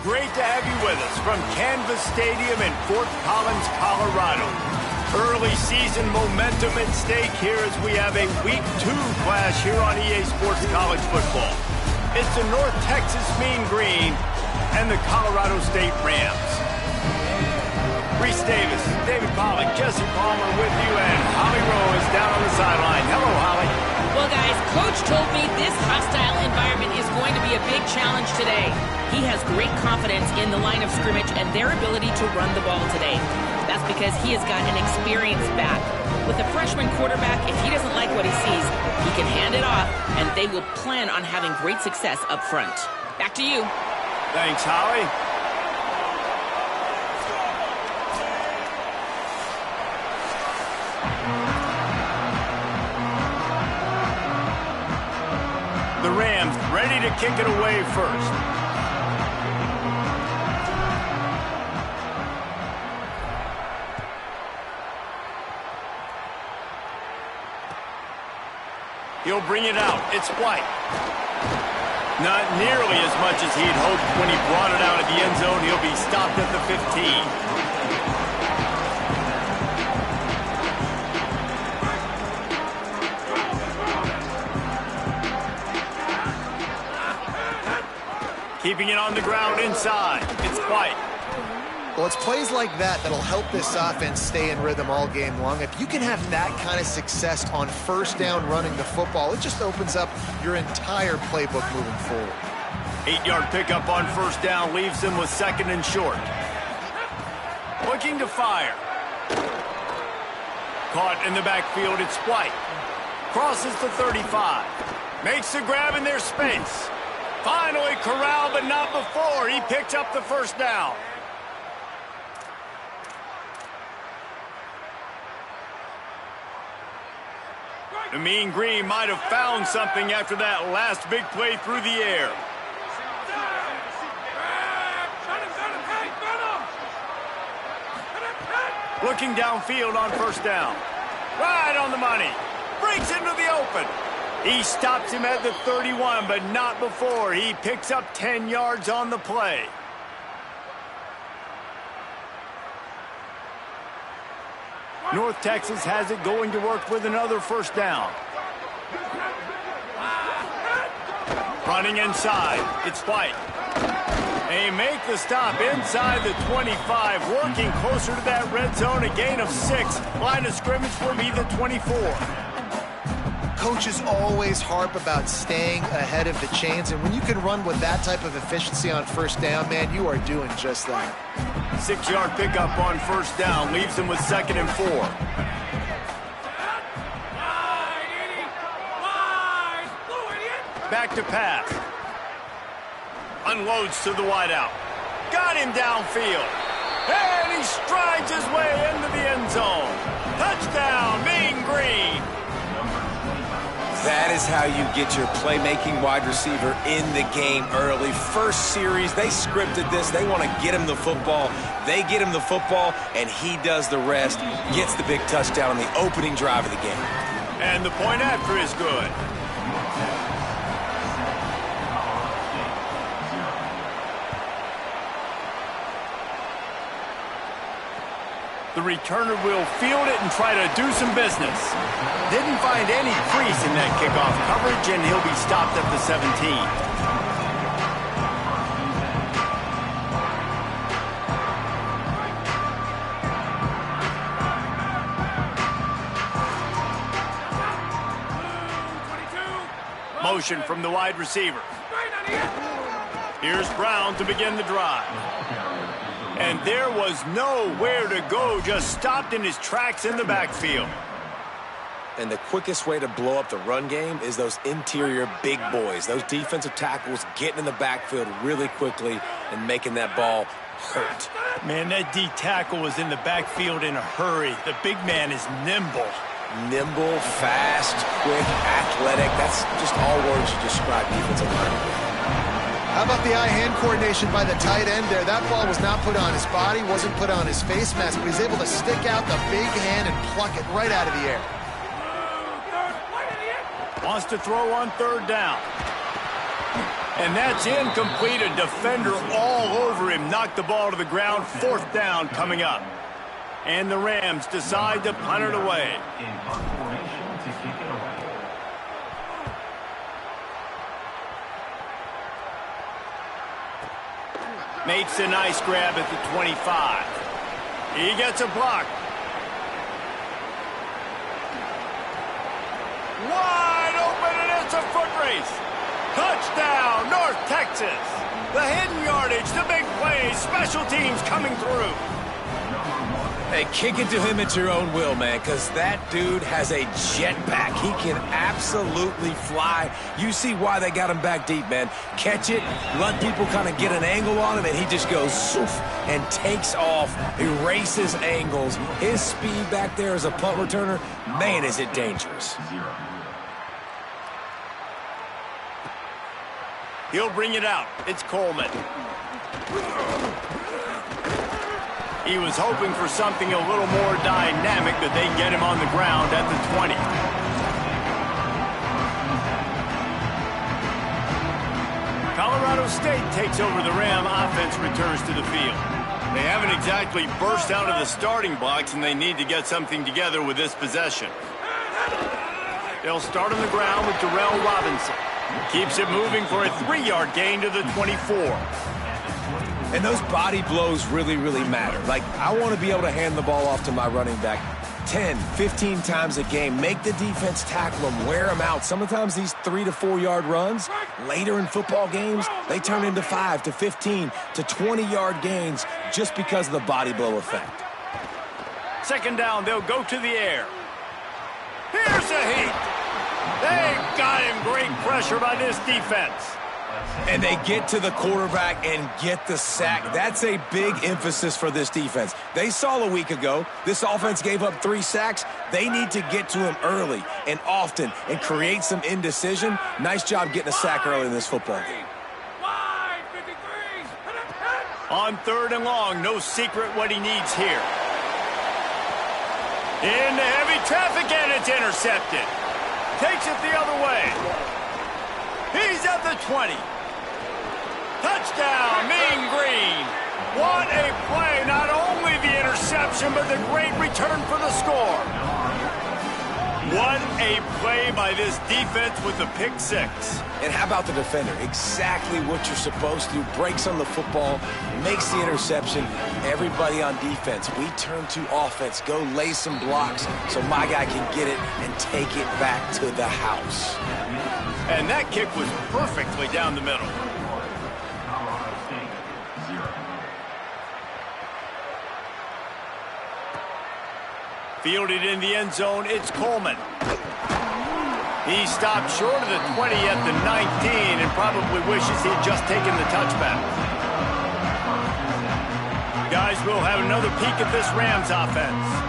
great to have you with us from Canvas Stadium in Fort Collins, Colorado. Early season momentum at stake here as we have a Week 2 clash here on EA Sports College Football. It's the North Texas Mean Green and the Colorado State Rams. Reese Davis, David Pollack, Jesse Palmer with you, and Holly Rowe is down on the sideline. Hello, Holly. Well, guys, Coach told me this hostile environment is going to be a big challenge today. He has great confidence in the line of scrimmage and their ability to run the ball today. That's because he has got an experienced back. With a freshman quarterback, if he doesn't like what he sees, he can hand it off, and they will plan on having great success up front. Back to you. Thanks, Holly. The Rams ready to kick it away first. He'll bring it out. It's White. Not nearly as much as he'd hoped when he brought it out of the end zone. He'll be stopped at the 15. Keeping it on the ground inside. It's White. Well, it's plays like that that'll help this offense stay in rhythm all game long. If you can have that kind of success on first down running the football, it just opens up your entire playbook moving forward. 8-yard pickup on first down leaves them with second and short. Looking to fire. Caught in the backfield, it's White. Crosses the 35. Makes the grab in their space. Finally corralled, but not before. He picked up the first down. The Mean Green might have found something after that last big play through the air. Looking downfield on first down. Right on the money. Breaks into the open. He stops him at the 31, but not before. He picks up 10 yards on the play. North Texas has it going to work with another first down. Running inside. It's White. They make the stop inside the 25, working closer to that red zone, a gain of 6. Line of scrimmage will be the 24. Coaches always harp about staying ahead of the chains, and when you can run with that type of efficiency on first down, man, you are doing just that. 6-yard pickup on first down leaves them with second and 4. Back to pass. Unloads to the wideout. Got him downfield. And he strides his way into the end zone. Touchdown, Mean Green. That is how you get your playmaking wide receiver in the game early. First series, they scripted this. They want to get him the football. They get him the football, and he does the rest. Gets the big touchdown on the opening drive of the game. And the point after is good. The returner will field it and try to do some business. Didn't find any crease in that kickoff coverage, and he'll be stopped at the 17. Motion from the wide receiver. Here's Brown to begin the drive. And there was nowhere to go, just stopped in his tracks in the backfield. And the quickest way to blow up the run game is those interior big boys, those defensive tackles getting in the backfield really quickly and making that ball hurt. Man, that D tackle was in the backfield in a hurry. The big man is nimble. Nimble, fast, quick, athletic. That's just all words to describe defensive linemen. How about the eye-hand coordination by the tight end there? That ball was not put on his body, wasn't put on his face mask, but he's able to stick out the big hand and pluck it right out of the air. Wants to throw on third down. And that's incomplete. A defender all over him. Knocked the ball to the ground. 4th down coming up. And the Rams decide to punt it away. Makes a nice grab at the 25. He gets a block. Wide open, and it's a foot race. Touchdown, North Texas. The hidden yardage, the big play, special teams coming through. Hey, kick it to him at your own will, man, because that dude has a jetpack. He can absolutely fly. You see why they got him back deep, man. Catch it, let people kind of get an angle on him, and he just goes soof and takes off, erases angles. His speed back there as a punt returner, man, is it dangerous. He'll bring it out. It's Coleman. He was hoping for something a little more dynamic, but they get him on the ground at the 20. Colorado State takes over. The Ram offense returns to the field. They haven't exactly burst out of the starting blocks, and they need to get something together with this possession. They'll start on the ground with Darrell Robinson. Keeps it moving for a 3-yard gain to the 24. And those body blows really, really matter. Like, I want to be able to hand the ball off to my running back 10, 15 times a game. Make the defense tackle them, wear them out. Sometimes these 3 to 4 yard runs, later in football games, they turn into 5 to 15 to 20-yard gains just because of the body blow effect. 2nd down, they'll go to the air. Here's a heat. They got him. Great pressure by this defense. And they get to the quarterback and get the sack. That's a big emphasis for this defense. They saw a week ago, this offense gave up 3 sacks. They need to get to him early and often and create some indecision. Nice job getting a sack early in this football game. On 3rd and long, no secret what he needs here. Into heavy traffic, and it's intercepted. Takes it the other way. He's at the 20. Touchdown, Mean Green. What a play. Not only the interception, but the great return for the score. What a play by this defense with the pick 6. And how about the defender? Exactly what you're supposed to do. Breaks on the football, makes the interception. Everybody on defense, we turn to offense. Go lay some blocks so my guy can get it and take it back to the house. And that kick was perfectly down the middle. Fielded in the end zone, it's Coleman. He stopped short of the 20 at the 19 and probably wishes he'd just taken the touchback. Guys, we'll have another peek at this Rams offense.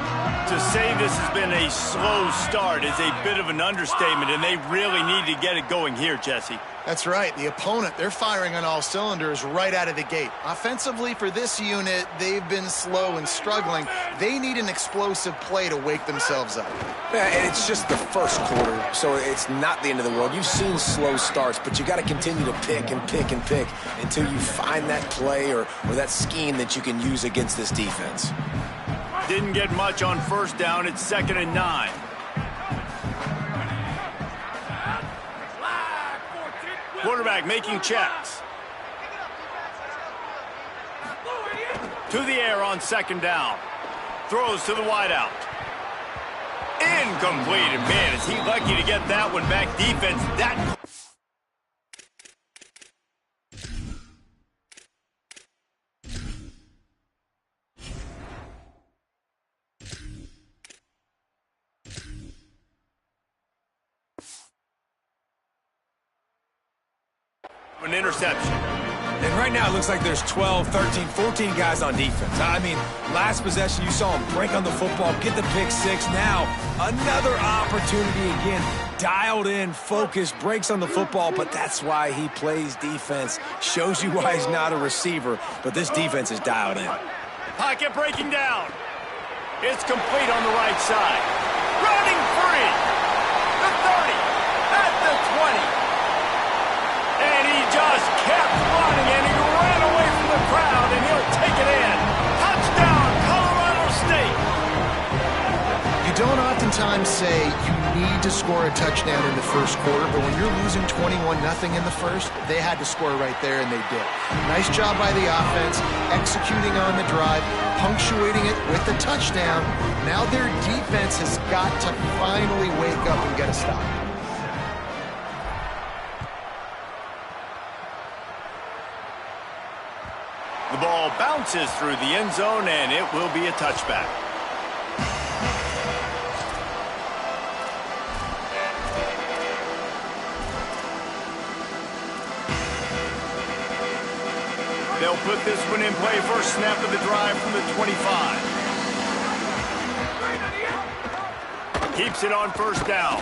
To say this has been a slow start is a bit of an understatement, and they really need to get it going here, Jesse. That's right. The opponent, they're firing on all cylinders right out of the gate. Offensively, for this unit, they've been slow and struggling. They need an explosive play to wake themselves up. Yeah, and it's just the first quarter, so it's not the end of the world. You've seen slow starts, but you got to continue to pick and pick and pick until you find that play or that scheme that you can use against this defense. Didn't get much on 1st down. It's 2nd and 9. Quarterback making checks. To the air on 2nd down. Throws to the wideout. Incomplete. And man, is he lucky to get that one back. Defense that... an interception. And right now it looks like there's 12, 13, 14 guys on defense. I mean, last possession you saw him break on the football, get the pick 6. Now another opportunity again. Dialed in, focused, breaks on the football, but that's why he plays defense. Shows you why he's not a receiver, but this defense is dialed in. Pocket breaking down. It's complete on the right side. Running free. The 30. At the 20. And he just you need to score a touchdown in the first quarter, but when you're losing 21-0 in the first, they had to score right there, and they did. Nice job by the offense, executing on the drive, punctuating it with the touchdown. Now their defense has got to finally wake up and get a stop. The ball bounces through the end zone, and it will be a touchback. They'll put this one in play. First snap of the drive from the 25. Keeps it on first down.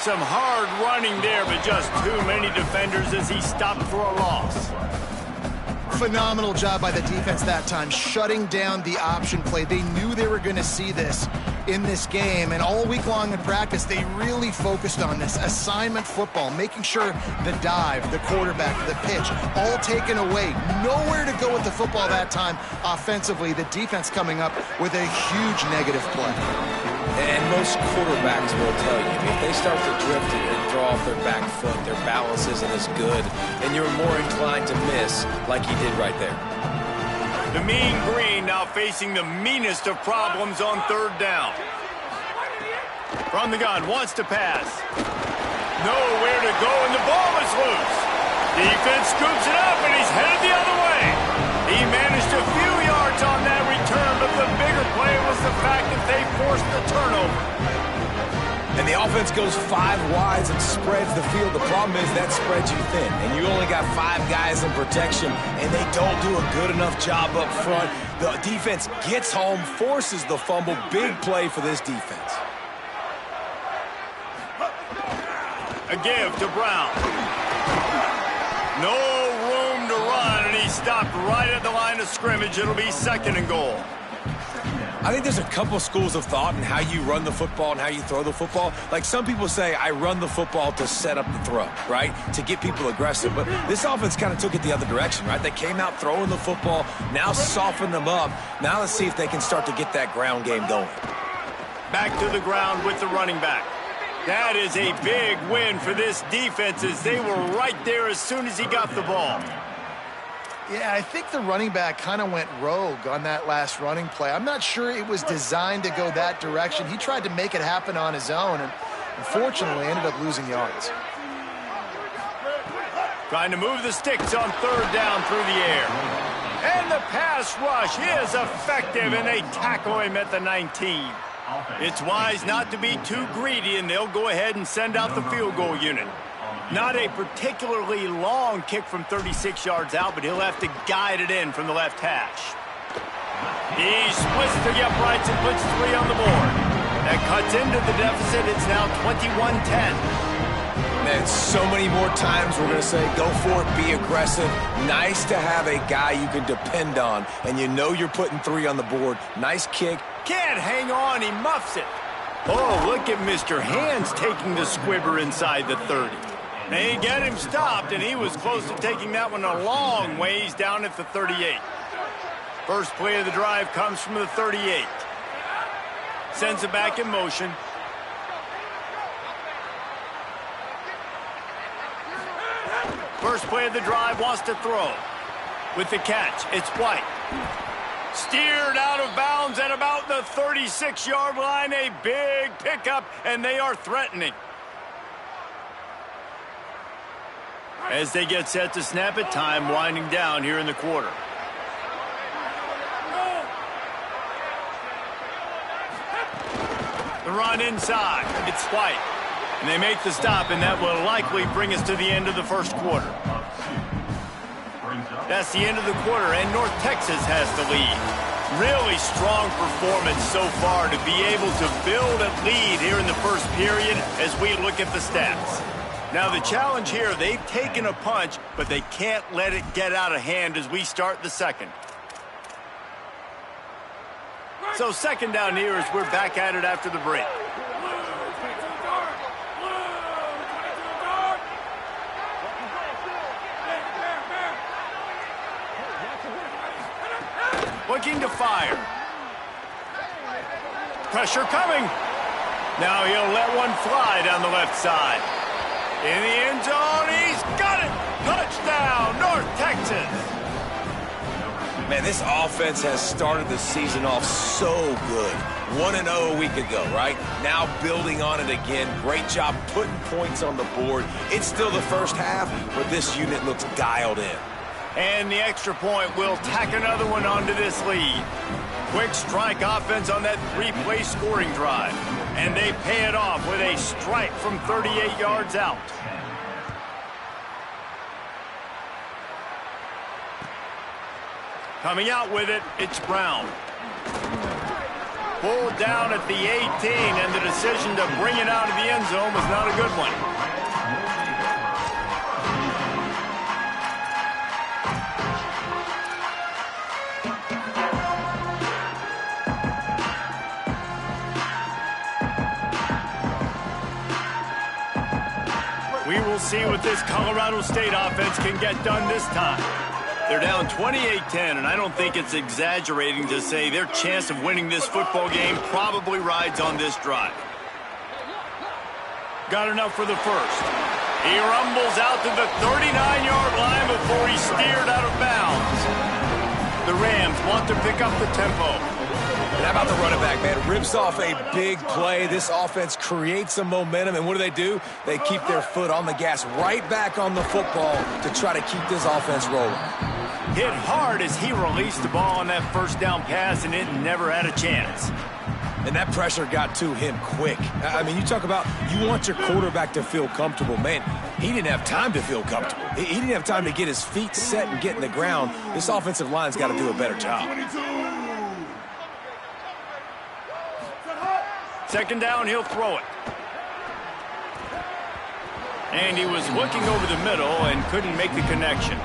Some hard running there, but just too many defenders as he stopped for a loss. Phenomenal job by the defense that time, shutting down the option play. They knew they were going to see this in this game, and all week long in practice, they really focused on this assignment football, making sure the dive, the quarterback, the pitch, all taken away. Nowhere to go with the football that time offensively. The defense coming up with a huge negative play. And most quarterbacks will tell you, if they start to drift and throw off their back foot, their balance isn't as good, and you're more inclined to miss like he did right there. The Mean Green now facing the meanest of problems on third down. From the gun, wants to pass. Nowhere to go, and the ball is loose. Defense scoops it up, and he's headed the other way. He managed a few yards on that return, but the bigger play was the fact that they forced the turnover. And the offense goes 5 wides and spreads the field. The problem is that spreads you thin, and you only got 5 guys in protection, and they don't do a good enough job up front. The defense gets home, forces the fumble. Big play for this defense. A give to Brown. No room to run, and he stopped right at the line of scrimmage. It'll be second and goal. I think there's a couple schools of thought in how you run the football and how you throw the football. Like some people say, I run the football to set up the throw, right? To get people aggressive. But this offense kind of took it the other direction, right? They came out throwing the football, now soften them up. Now let's see if they can start to get that ground game going. Back to the ground with the running back. That is a big win for this defense as they were right there as soon as he got the ball. Yeah, I think the running back kind of went rogue on that last running play. I'm not sure it was designed to go that direction. He tried to make it happen on his own, and unfortunately ended up losing yards. Trying to move the sticks on third down through the air. And the pass rush is effective, and they tackle him at the 19. It's wise not to be too greedy, and they'll go ahead and send out the field goal unit. Not a particularly long kick from 36 yards out, but he'll have to guide it in from the left hash. He splits the uprights and puts 3 on the board. That cuts into the deficit. It's now 21-10. And so many more times we're going to say, go for it, be aggressive. Nice to have a guy you can depend on, and you know you're putting 3 on the board. Nice kick. Can't hang on. He muffs it. Oh, look at Mr. Hands taking the squibber inside the 30. They get him stopped, and he was close to taking that one a long ways down at the 38. First play of the drive comes from the 38. Sends it back in motion. First play of the drive, wants to throw. With the catch, it's White. Steered out of bounds at about the 36-yard line. A big pickup, and they are threatening. As they get set to snap it, time winding down here in the quarter. The run inside. It's White. And they make the stop, and that will likely bring us to the end of the first quarter. That's the end of the quarter, and North Texas has the lead. Really strong performance so far to be able to build a lead here in the first period as we look at the stats. Now the challenge here, they've taken a punch, but they can't let it get out of hand as we start the second. So second down here as we're back at it after the break. Looking to fire. Pressure coming. Now he'll let one fly down the left side. In the end zone, he's got it! Touchdown, North Texas! Man, this offense has started the season off so good. 1-0 a week ago, right? Now building on it again. Great job putting points on the board. It's still the first half, but this unit looks dialed in. And the extra point will tack another one onto this lead. Quick strike offense on that 3-play scoring drive. And they pay it off with a strike from 38 yards out. Coming out with it, it's Brown. Pulled down at the 18, and the decision to bring it out of the end zone was not a good one. We will see what this Colorado State offense can get done this time. They're down 28-10, and I don't think it's exaggerating to say their chance of winning this football game probably rides on this drive. Got enough for the first. He rumbles out to the 39-yard line before he's steered out of bounds. The Rams want to pick up the tempo. And how about the running back, man? Rips off a big play. This offense creates some momentum, and what do? They keep their foot on the gas right back on the football to try to keep this offense rolling. Hit hard as he released the ball on that first down pass, and it never had a chance. And that pressure got to him quick. I mean, you talk about you want your quarterback to feel comfortable. Man, he didn't have time to feel comfortable. He didn't have time to get his feet set and get in the ground. This offensive line's got to do a better job. Second down, he'll throw it. And he was looking over the middle and couldn't make the connection.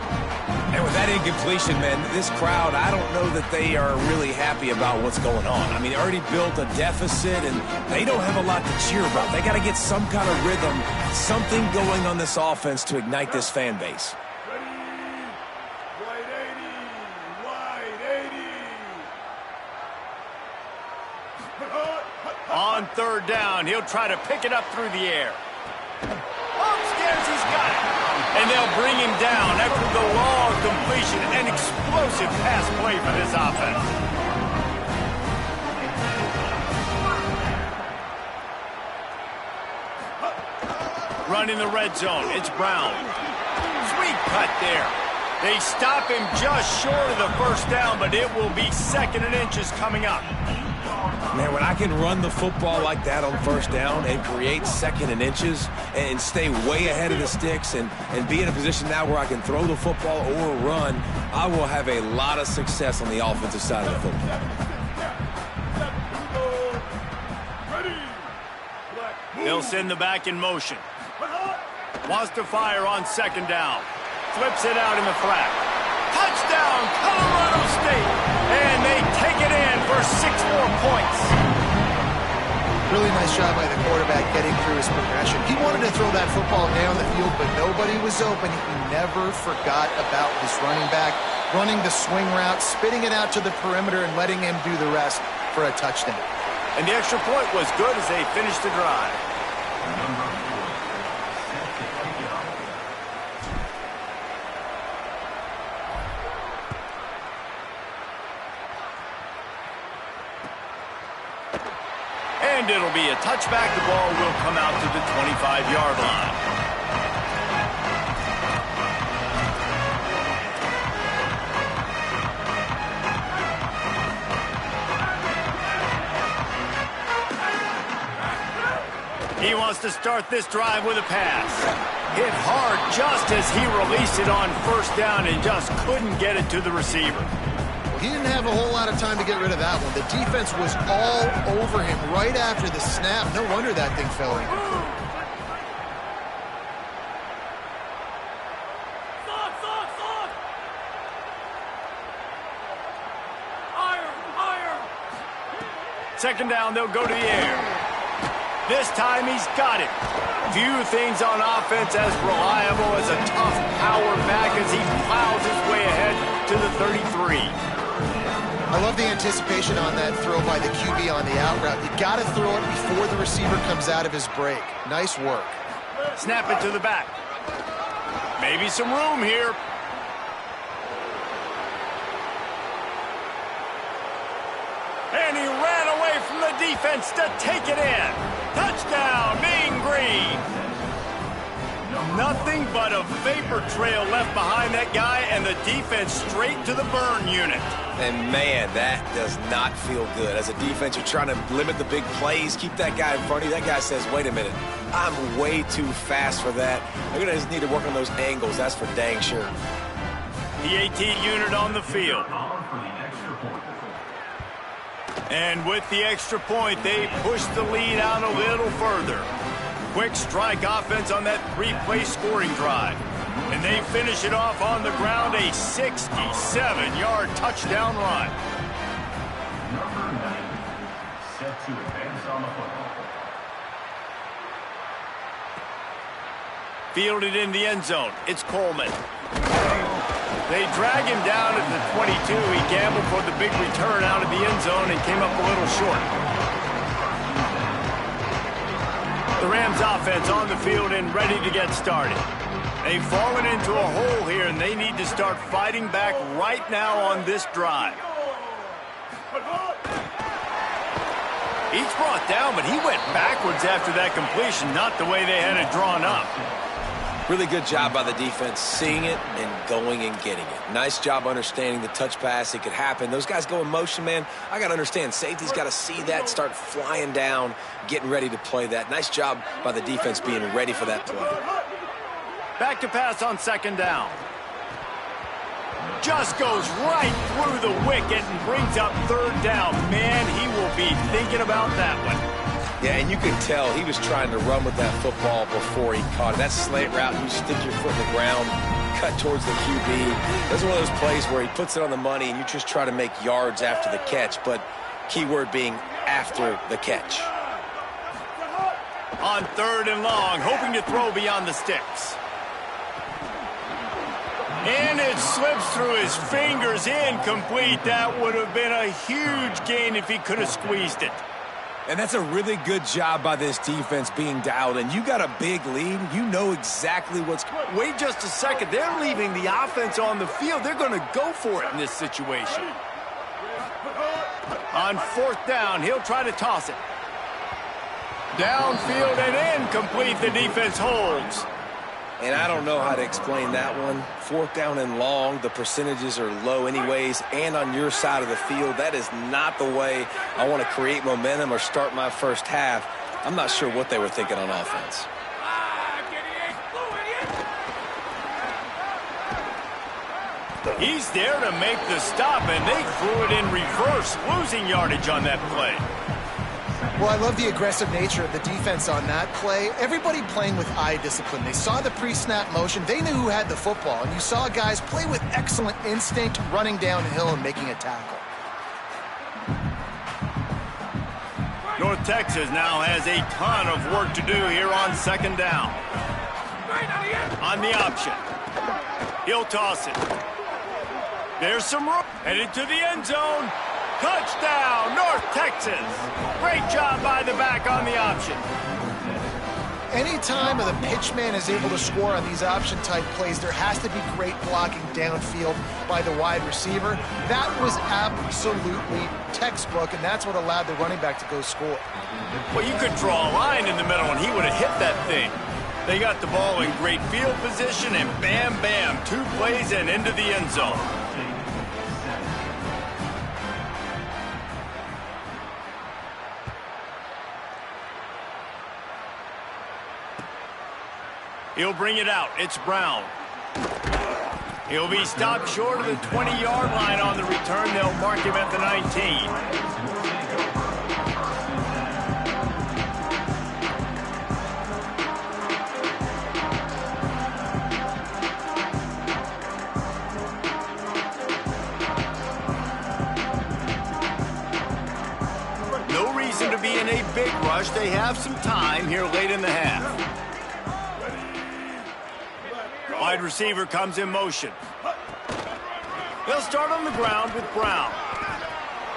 And with that incompletion, man, this crowd, I don't know that they are really happy about what's going on. I mean, they already built a deficit, and they don't have a lot to cheer about. They got to get some kind of rhythm, something going on this offense to ignite this fan base. On third down, he'll try to pick it up through the air. Upstairs, he's got it. And they'll bring him down after the long completion. An explosive pass play for this offense. Running the red zone, it's Brown. Sweet cut there. They stop him just short of the first down, but it will be 2nd and inches coming up. Man, when I can run the football like that on first down and create 2nd and inches and stay way ahead of the sticks and be in a position now where I can throw the football or run, I will have a lot of success on the offensive side of the football. They'll send the back in motion. Wants to fire on 2nd down. Flips it out in the flat. Touchdown, Colorado State! And they take it in for 6 more points. Really nice job by the quarterback getting through his progression. He wanted to throw that football down the field, but nobody was open. He never forgot about his running back, running the swing route, spitting it out to the perimeter, and letting him do the rest for a touchdown. And the extra point was good as they finished the drive. And it'll be a touchback. The ball will come out to the 25-yard line. He wants to start this drive with a pass. Hit hard just as he released it on first down and just couldn't get it to the receiver. He didn't have a whole lot of time to get rid of that one. The defense was all over him right after the snap. No wonder that thing fell in. Second down, they'll go to the air. This time he's got it. Few things on offense as reliable as a tough power back as he plows his way ahead to the 33. I love the anticipation on that throw by the QB on the out route. You got to throw it before the receiver comes out of his break. Nice work. Snap it to the back. Maybe some room here. And he ran away from the defense to take it in. Touchdown, Mean Green. Nothing but a vapor trail left behind that guy, and the defense straight to the burn unit. And, man, that does not feel good. As a defense, you're trying to limit the big plays, keep that guy in front of you. That guy says, wait a minute, I'm way too fast for that. I'm going to just need to work on those angles. That's for dang sure. The 18 unit on the field. And with the extra point, they push the lead out a little further. Quick strike offense on that 3-play scoring drive. And they finish it off on the ground, a 67-yard touchdown run. Number 90, set to advance on the football. Fielded in the end zone. It's Coleman. They drag him down at the 22. He gambled for the big return out of the end zone and came up a little short. The Rams offense on the field and ready to get started. They've fallen into a hole here, and they need to start fighting back right now on this drive. He's brought down, but he went backwards after that completion, not the way they had it drawn up. Really good job by the defense, seeing it and going and getting it. Nice job understanding the touch pass. It could happen. Those guys go in motion, man. I got to understand. Safety's got to see that, start flying down, getting ready to play that. Nice job by the defense being ready for that play. Back to pass on second down. Just goes right through the wicket and brings up third down. Man, he will be thinking about that one. Yeah, and you could tell he was trying to run with that football before he caught it. That slant route, you stick your foot in the ground, cut towards the QB. That's one of those plays where he puts it on the money and you just try to make yards after the catch, but keyword being after the catch. On third and long, hoping to throw beyond the sticks. And it slips through his fingers, incomplete. That would have been a huge gain if he could have squeezed it. And that's a really good job by this defense being dialed in. You got a big lead. You know exactly what's going. Wait just a second. They're leaving the offense on the field. They're going to go for it in this situation. On fourth down, he'll try to toss it. Downfield and incomplete. The defense holds. And I don't know how to explain that one. Fourth down and long, the percentages are low anyways, and on your side of the field, that is not the way I want to create momentum or start my first half. I'm not sure what they were thinking on offense. He's there to make the stop, and they threw it in reverse, losing yardage on that play. Well, I love the aggressive nature of the defense on that play. Everybody playing with eye discipline. They saw the pre-snap motion. They knew who had the football. And you saw guys play with excellent instinct, running downhill and making a tackle. North Texas now has a ton of work to do here on second down. On the option. He'll toss it. There's some room. Headed to the end zone. Touchdown, North Texas. Great job by the back on the option. Anytime the pitchman is able to score on these option-type plays, there has to be great blocking downfield by the wide receiver. That was absolutely textbook, and that's what allowed the running back to go score. Well, you could draw a line in the middle, and he would have hit that thing. They got the ball in great field position, and bam, bam, 2 plays and into the end zone. He'll bring it out. It's Brown. He'll be stopped short of the 20-yard line on the return. They'll mark him at the 19. No reason to be in a big rush. They have some time here late in the half. Wide receiver comes in motion. They'll start on the ground with Brown.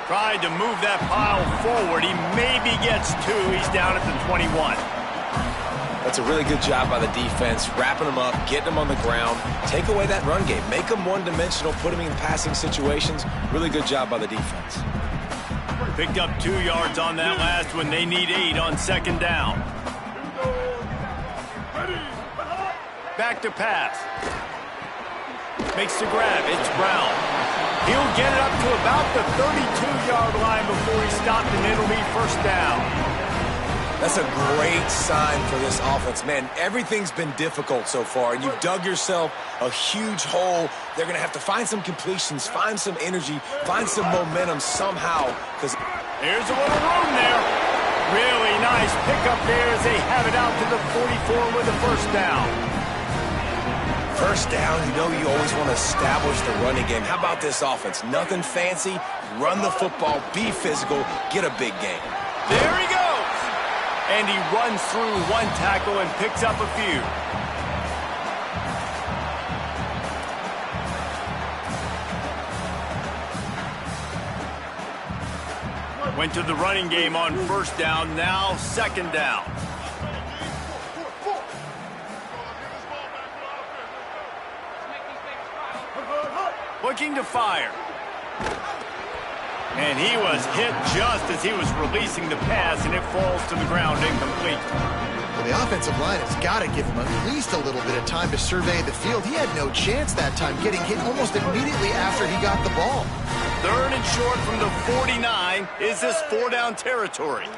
Tried to move that pile forward. He maybe gets 2. He's down at the 21. That's a really good job by the defense, wrapping them up, getting them on the ground. Take away that run game. Make them one-dimensional, put them in passing situations. Really good job by the defense. Picked up 2 yards on that last one. They need 8 on second down. Back to pass. Makes the grab. It's Brown. He'll get it up to about the 32-yard line before he's stopped, and it'll be first down. That's a great sign for this offense. Man, everything's been difficult so far, and you've dug yourself a huge hole. They're going to have to find some completions, find some energy, find some momentum somehow. Because here's a little room there. Really nice pickup there as they have it out to the 44 with the first down. First down, you know you always want to establish the running game. How about this offense? Nothing fancy. Run the football, be physical, get a big gain. There he goes. And he runs through 1 tackle and picks up a few. Went to the running game on first down, now second down. Looking to fire. And he was hit just as he was releasing the pass, and it falls to the ground incomplete. Well, the offensive line has got to give him at least a little bit of time to survey the field. He had no chance that time, getting hit almost immediately after he got the ball. 3rd and short from the 49. Is this 4-down territory?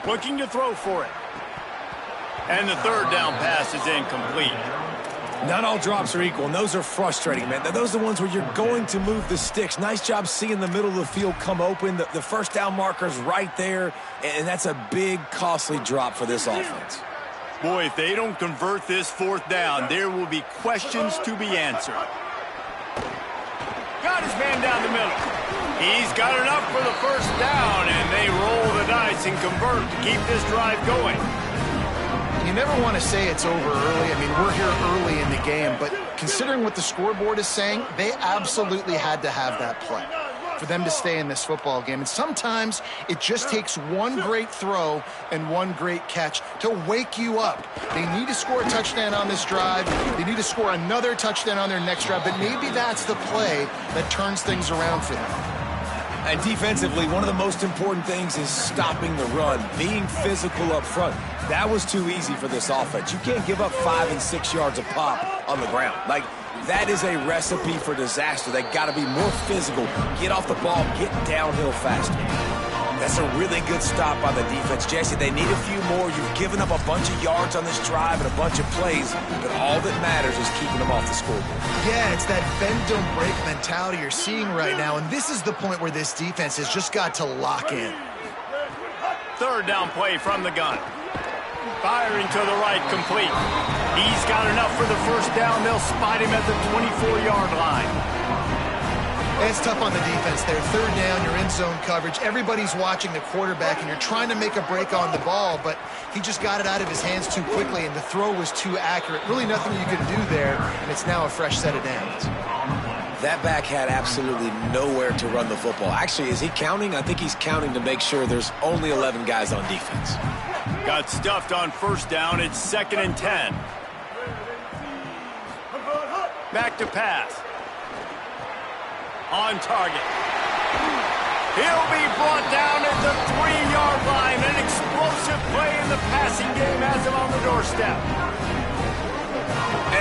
Looking to throw for it. And the 3rd down pass is incomplete. Not all drops are equal, and those are frustrating, man. Those are the ones where you're going to move the sticks. Nice job seeing the middle of the field come open. The first down marker's right there, and that's a big, costly drop for this offense. Boy, if they don't convert this 4th down, there will be questions to be answered. Got his man down the middle. He's got enough for the first down, and they roll the dice and convert to keep this drive going. You never want to say it's over early. I mean, we're here early in the game, but considering what the scoreboard is saying, they absolutely had to have that play for them to stay in this football game. And sometimes it just takes one great throw and one great catch to wake you up. They need to score a touchdown on this drive. They need to score another touchdown on their next drive, but maybe that's the play that turns things around for them. And defensively, one of the most important things is stopping the run, being physical up front. That was too easy for this offense. You can't give up 5 and 6 yards a pop on the ground. Like, that is a recipe for disaster. They got to be more physical, get off the ball, get downhill faster. That's a really good stop by the defense. Jesse, they need a few more. You've given up a bunch of yards on this drive and a bunch of plays, but all that matters is keeping them off the scoreboard. Yeah, it's that bend, don't break mentality you're seeing right now, and this is the point where this defense has just got to lock in. 3rd down play from the gun. Firing to the right, complete. He's got enough for the first down. They'll spot him at the 24-yard line. It's tough on the defense there. 3rd down, you're in zone coverage. Everybody's watching the quarterback, and you're trying to make a break on the ball, but he just got it out of his hands too quickly, and the throw was too accurate. Really nothing you can do there, and it's now a fresh set of downs. That back had absolutely nowhere to run the football. Actually, is he counting? I think he's counting to make sure there's only 11 guys on defense. Got stuffed on first down. It's 2nd and 10. Back to pass. On target. He'll be brought down at the 3-yard line. An explosive play in the passing game has him on the doorstep.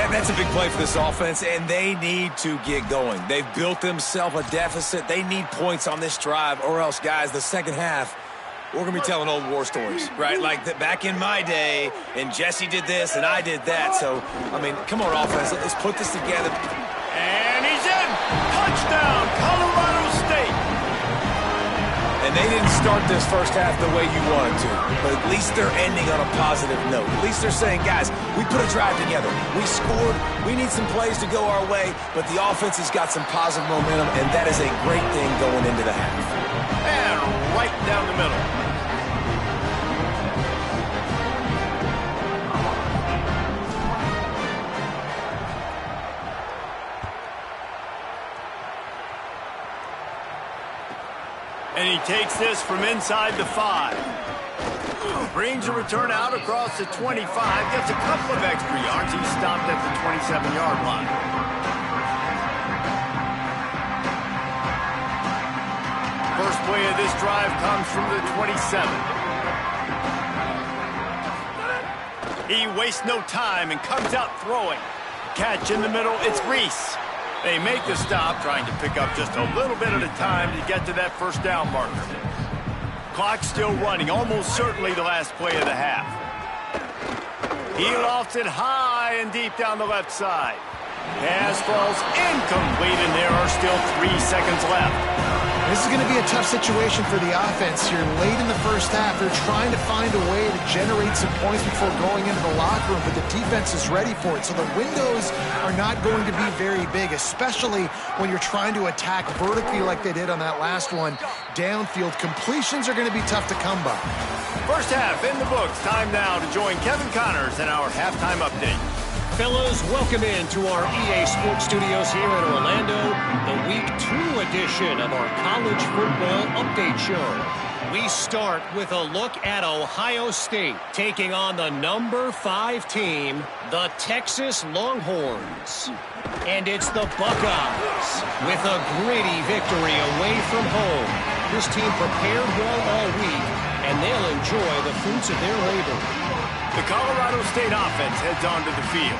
And that's a big play for this offense, and they need to get going. They've built themselves a deficit. They need points on this drive, or else, guys, the second half, we're going to be telling old war stories, right? Like back in my day, and Jesse did this, and I did that. So, I mean, come on, offense. Let's put this together. And he's in. Touchdown, Colorado State. And they didn't start this first half the way you wanted to, but at least they're ending on a positive note. At least they're saying, guys, we put a drive together. We scored. We need some plays to go our way, but the offense has got some positive momentum, and that is a great thing going into the half. And right down the middle. he takes this from inside the 5. Brings a return out across the 25. Gets a couple of extra yards. He's stopped at the 27-yard line. First play of this drive comes from the 27. He wastes no time and comes out throwing. Catch in the middle, it's Reese. They make the stop, trying to pick up just a little bit at a time to get to that first down marker. Clock still running, almost certainly the last play of the half. He lofts it high and deep down the left side. Pass falls incomplete, and there are still 3 seconds left. This is going to be a tough situation for the offense here. Late in the first half, they're trying to find a way to generate some points before going into the locker room, but the defense is ready for it. So the windows are not going to be very big, especially when you're trying to attack vertically like they did on that last one. Downfield completions are going to be tough to come by. First half in the books. Time now to join Kevin Connors in our halftime update. Fellas, welcome in to our EA Sports Studios here in Orlando, the Week 2 edition of our College Football Update Show. We start with a look at Ohio State taking on the number 5 team, the Texas Longhorns. And it's the Buckeyes with a gritty victory away from home. This team prepared well all week, and they'll enjoy the fruits of their labor. The Colorado State offense heads onto the field.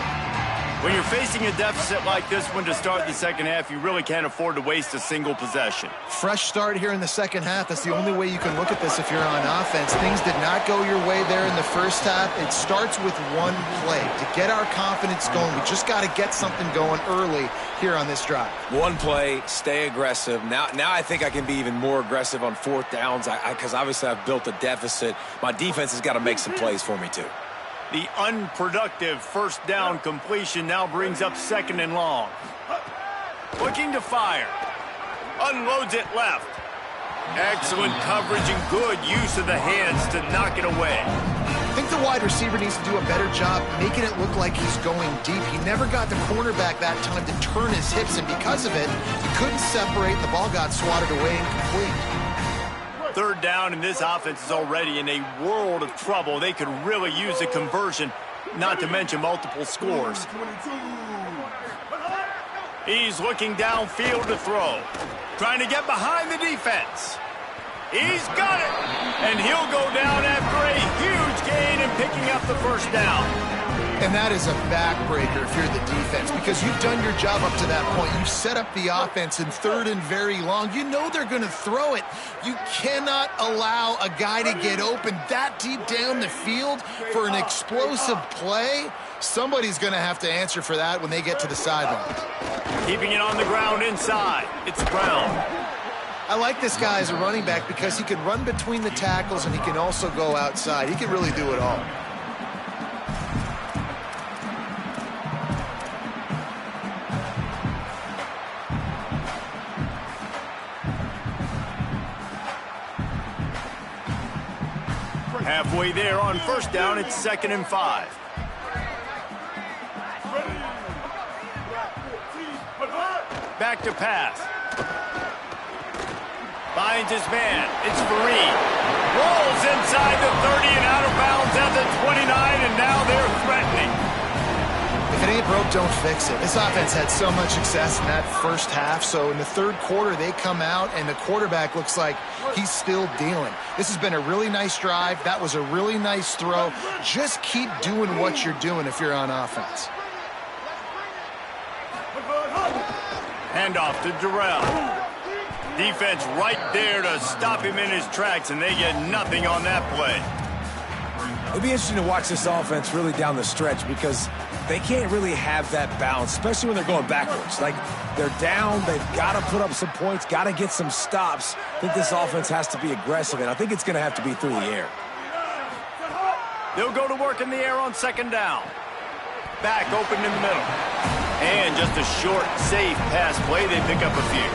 When you're facing a deficit like this one to start the second half, you really can't afford to waste a single possession. Fresh start here in the second half. That's the only way you can look at this if you're on offense. Things did not go your way there in the first half. It starts with one play. To get our confidence going, we just got to get something going early here on this drive. One play, stay aggressive. Now I think I can be even more aggressive on 4th downs because obviously I've built a deficit. My defense has got to make some plays for me too. The unproductive first down completion now brings up 2nd and long. Looking to fire. Unloads it left. Excellent coverage and good use of the hands to knock it away. I think the wide receiver needs to do a better job making it look like he's going deep. He never got the cornerback that time to turn his hips, and because of it, he couldn't separate. The ball got swatted away incomplete. 3rd down, and this offense is already in a world of trouble. They could really use a conversion, not to mention multiple scores. He's looking downfield to throw. Trying to get behind the defense. He's got it! And he'll go down after a huge gain and picking up the first down. And that is a backbreaker if you're the defense, because you've done your job up to that point. You've set up the offense in 3rd and very long. You know they're going to throw it. You cannot allow a guy to get open that deep down the field for an explosive play. Somebody's going to have to answer for that when they get to the sideline. Keeping it on the ground inside. It's Brown. I like this guy as a running back because he can run between the tackles and he can also go outside. He can really do it all. Halfway there on first down, it's 2nd and 5. Back to pass. Finds his man. It's Fareed. Rolls inside the 30 and out of bounds at the 29, and now they're threatening. If it ain't broke, don't fix it. This offense had so much success in that first half, so in the 3rd quarter, they come out, and the quarterback looks like he's still dealing. This has been a really nice drive. That was a really nice throw. Just keep doing what you're doing if you're on offense. Handoff to Durrell. Defense right there to stop him in his tracks, and they get nothing on that play. It'll be interesting to watch this offense really down the stretch because they can't really have that balance, especially when they're going backwards. Like, they're down, they've got to put up some points, got to get some stops. I think this offense has to be aggressive, and I think it's going to have to be through the air. They'll go to work in the air on 2nd down. Back open in the middle. And just a short, safe pass play. They pick up a few.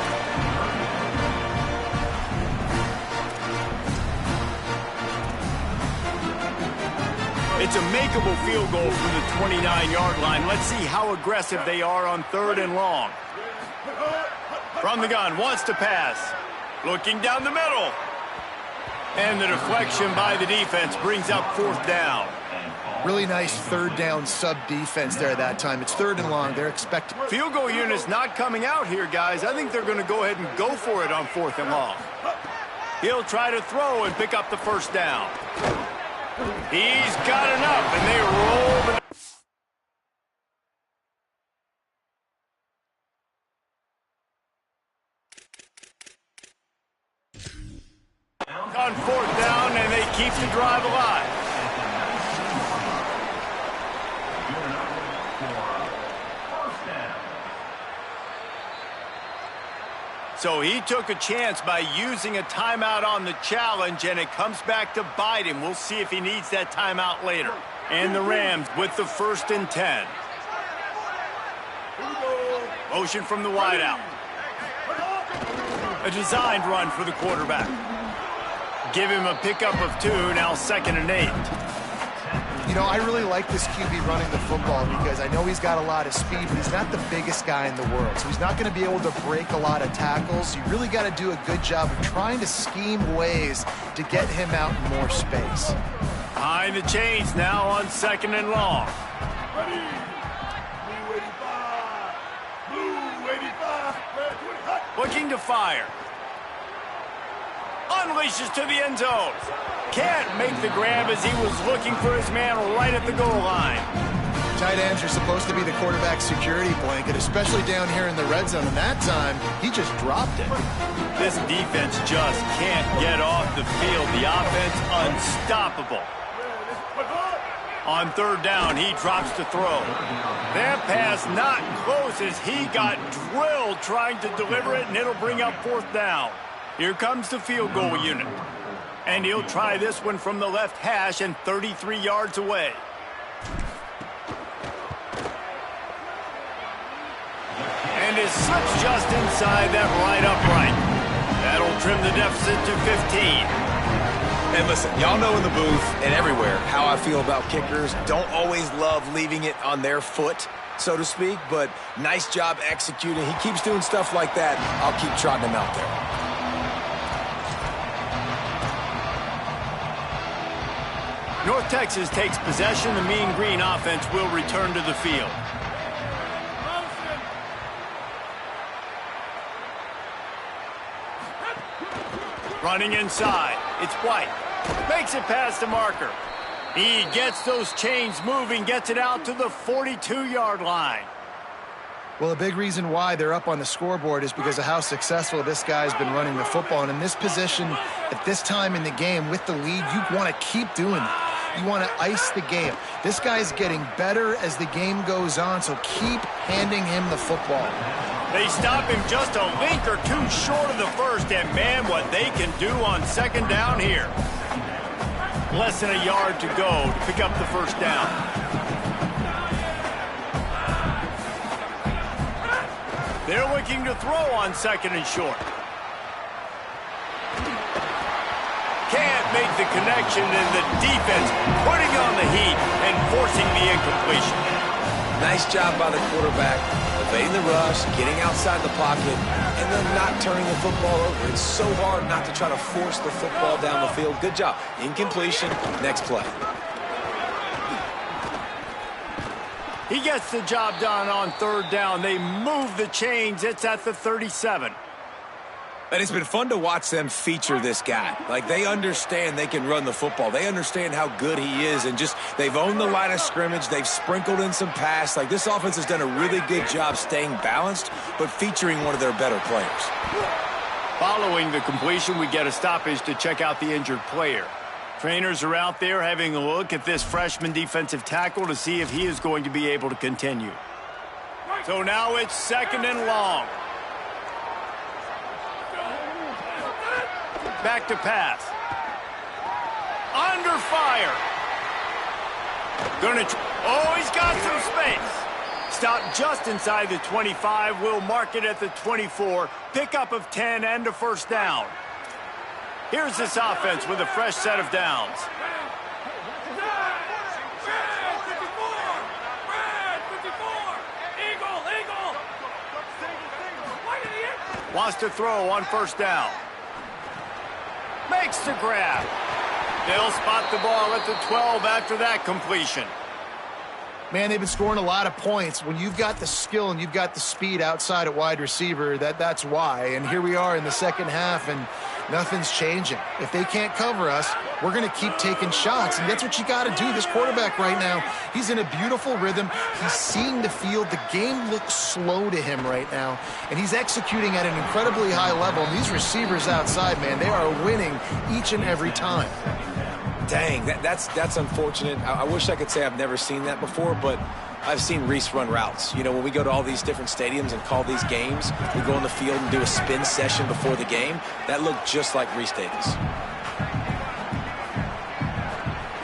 It's a makeable field goal from the 29-yard line. Let's see how aggressive they are on 3rd and long. From the gun, wants to pass. Looking down the middle. And the deflection by the defense brings up 4th down. Really nice 3rd down sub-defense there that time. It's 3rd and long. They're expecting. Field goal unit's not coming out here, guys. I think they're going to go ahead and go for it on 4th and long. He'll try to throw and pick up the 1st down. He's got enough, and they roll. On 4th down, and they keep the drive alive. So he took a chance by using a timeout on the challenge, and it comes back to bite him. We'll see if he needs that timeout later. And the Rams with the 1st and 10. Motion from the wideout. A designed run for the quarterback. Give him a pickup of 2, now 2nd and 8. You know, I really like this QB running the football because I know he's got a lot of speed, but he's not the biggest guy in the world. So he's not going to be able to break a lot of tackles. You really got to do a good job of trying to scheme ways to get him out in more space. Behind the chains now on 2nd and long. Looking to fire. Unleashes to the end zone. Can't make the grab as he was looking for his man right at the goal line. Tight ends are supposed to be the quarterback's security blanket, especially down here in the red zone, and that time, he just dropped it. This defense just can't get off the field. The offense unstoppable. On 3rd down, he drops to throw. That pass not close as he got drilled trying to deliver it, and it'll bring up 4th down. Here comes the field goal unit. And he'll try this one from the left hash and 33 yards away. And it slips just inside that right upright. That'll trim the deficit to 15. And listen, y'all know in the booth and everywhere how I feel about kickers. Don't always love leaving it on their foot, so to speak, but nice job executing. He keeps doing stuff like that. I'll keep trotting him out there. North Texas takes possession. The Mean Green offense will return to the field. Running inside. It's White. Makes it past the marker. He gets those chains moving, gets it out to the 42-yard line. Well, a big reason why they're up on the scoreboard is because of how successful this guy's been running the football. And in this position, at this time in the game, with the lead, you want to keep doing that. You want to ice the game. This guy's getting better as the game goes on, so keep handing him the football. They stop him just a link or two short of the 1st, and man, what they can do on 2nd down here. Less than a yard to go to pick up the 1st down. They're looking to throw on 2nd and short. Can't make the connection, and the defense putting on the heat and forcing the incompletion. Nice job by the quarterback, evading the rush, getting outside the pocket, and then not turning the football over. It's so hard not to try to force the football down the field. Good job. Incompletion, next play. He gets the job done on 3rd down. They move the chains. It's at the 37. And it's been fun to watch them feature this guy. Like, they understand they can run the football. They understand how good he is, and just they've owned the line of scrimmage. They've sprinkled in some pass. Like, this offense has done a really good job staying balanced, but featuring one of their better players. Following the completion, we get a stoppage to check out the injured player. Trainers are out there having a look at this freshman defensive tackle to see if he is going to be able to continue. So now it's 2nd and long. Back to pass. Under fire. He's got some space. Stopped just inside the 25. We'll mark it at the 24. Pickup of 10 and a 1st down. Here's this offense with a fresh set of downs. Wants to throw on 1st down. makes the grab. They'll spot the ball at the 12 after that completion. Man, they've been scoring a lot of points. When you've got the skill and you've got the speed outside at wide receiver, that's why. And here we are in the second half, and nothing's changing. If they can't cover us, we're going to keep taking shots, and that's what you got to do. This quarterback right now, he's in a beautiful rhythm. He's seeing the field. The game looks slow to him right now, and he's executing at an incredibly high level. And these receivers outside, man, they are winning each and every time. Dang, that's unfortunate. I wish I could say I've never seen that before, but I've seen Reese run routes. You know, when we go to all these different stadiums and call these games, we go on the field and do a spin session before the game. That looked just like Reese Davis.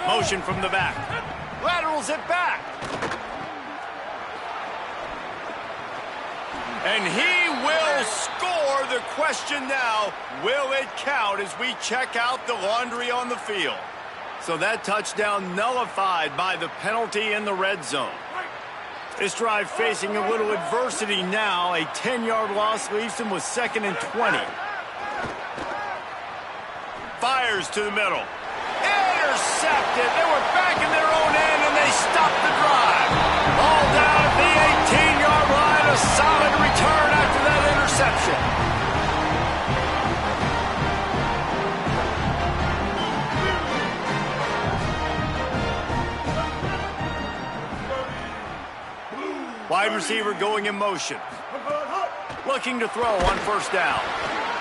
Motion from the back. Laterals it back. And he will score. The question now, will it count as we check out the laundry on the field? So that touchdown nullified by the penalty in the red zone. This drive facing a little adversity now. A 10-yard loss leaves him with 2nd and 20. Fires to the middle. Intercepted. They were back in their own end, and they stopped the drive. Ball down at the 18-yard line. A solid return after that interception. Wide receiver going in motion. Looking to throw on first down.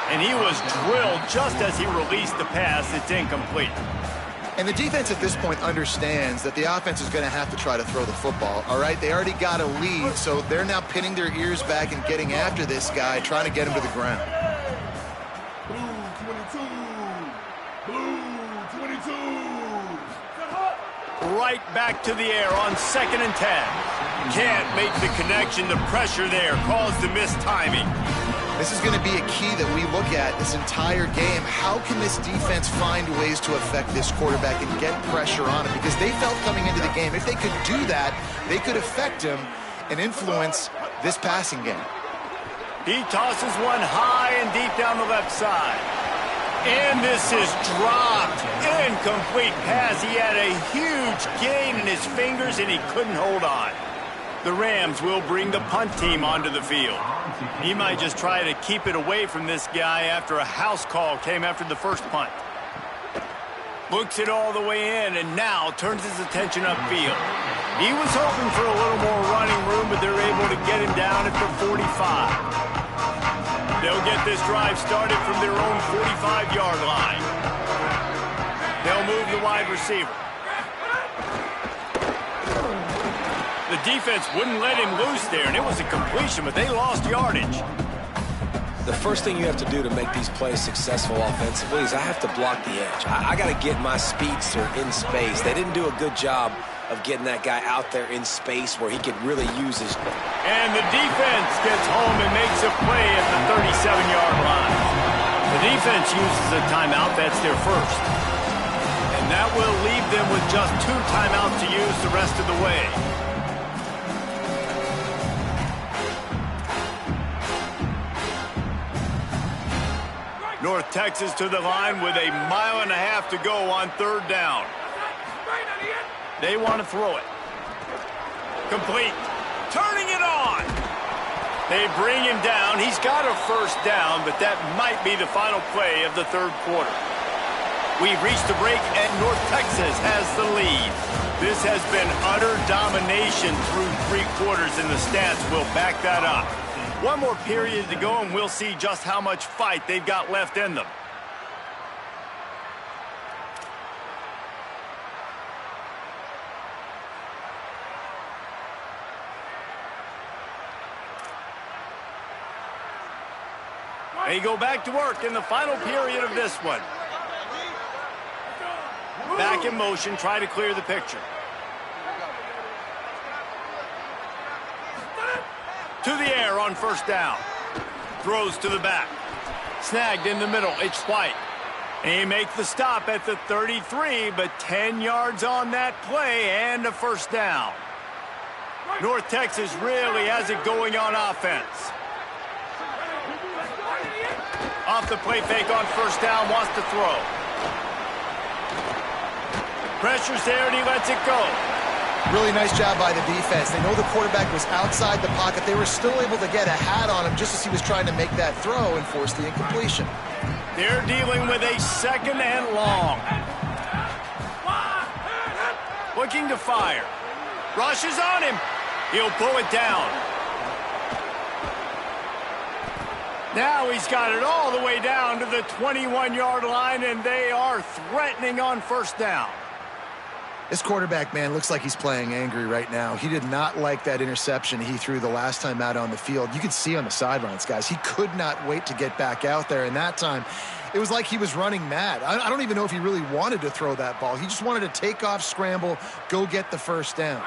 And he was drilled just as he released the pass. It's incomplete. And the defense at this point understands that the offense is going to have to try to throw the football, all right? They already got a lead, so they're now pinning their ears back and getting after this guy, trying to get him to the ground. Right back to the air on 2nd and 10. Can't make the connection. The pressure there caused the missed timing. This is going to be a key that we look at this entire game. How can this defense find ways to affect this quarterback and get pressure on him? Because they felt coming into the game, if they could do that, they could affect him and influence this passing game. He tosses one high and deep down the left side. And this is dropped. Incomplete pass. He had a huge gain in his fingers, and he couldn't hold on. The Rams will bring the punt team onto the field. He might just try to keep it away from this guy after a house call came after the first punt. Looks it all the way in, and now turns his attention upfield. He was hoping for a little more running room, but they're able to get him down at the 45. They'll get this drive started from their own 45-yard line. They'll move the wide receiver. The defense wouldn't let him loose there, and it was a completion, but they lost yardage. The first thing you have to do to make these plays successful offensively is I have to block the edge. I got to get my speedster in space. They didn't do a good job of getting that guy out there in space where he could really use his... And the defense gets home and makes a play at the 37-yard line. The defense uses a timeout. That's their first. And that will leave them with just 2 timeouts to use the rest of the way. North Texas to the line with 1.5 miles to go on 3rd down. They want to throw it. Complete. Turning it on. They bring him down. He's got a first down, but that might be the final play of the 3rd quarter. We've reached the break, and North Texas has the lead. This has been utter domination through 3 quarters, and the stats will back that up. One more period to go, and we'll see just how much fight they've got left in them. They go back to work in the final period of this one. Back in motion, try to clear the picture. To the air on first down. Throws to the back. Snagged in the middle. It's White. And he makes the stop at the 33, but 10 yards on that play and a first down. North Texas really has it going on offense. Off the play fake on first down, wants to throw. Pressure's there, and he lets it go. Really nice job by the defense. They know the quarterback was outside the pocket. They were still able to get a hat on him just as he was trying to make that throw and force the incompletion. They're dealing with a 2nd and long. Looking to fire. Rush is on him. He'll pull it down. Now he's got it all the way down to the 21-yard line, and they are threatening on 1st down. This quarterback, man, looks like he's playing angry right now. He did not like that interception he threw the last time out on the field. You could see on the sidelines, guys, he could not wait to get back out there. And that time, it was like he was running mad. I don't even know if he really wanted to throw that ball. He just wanted to take off, scramble, go get the 1st down.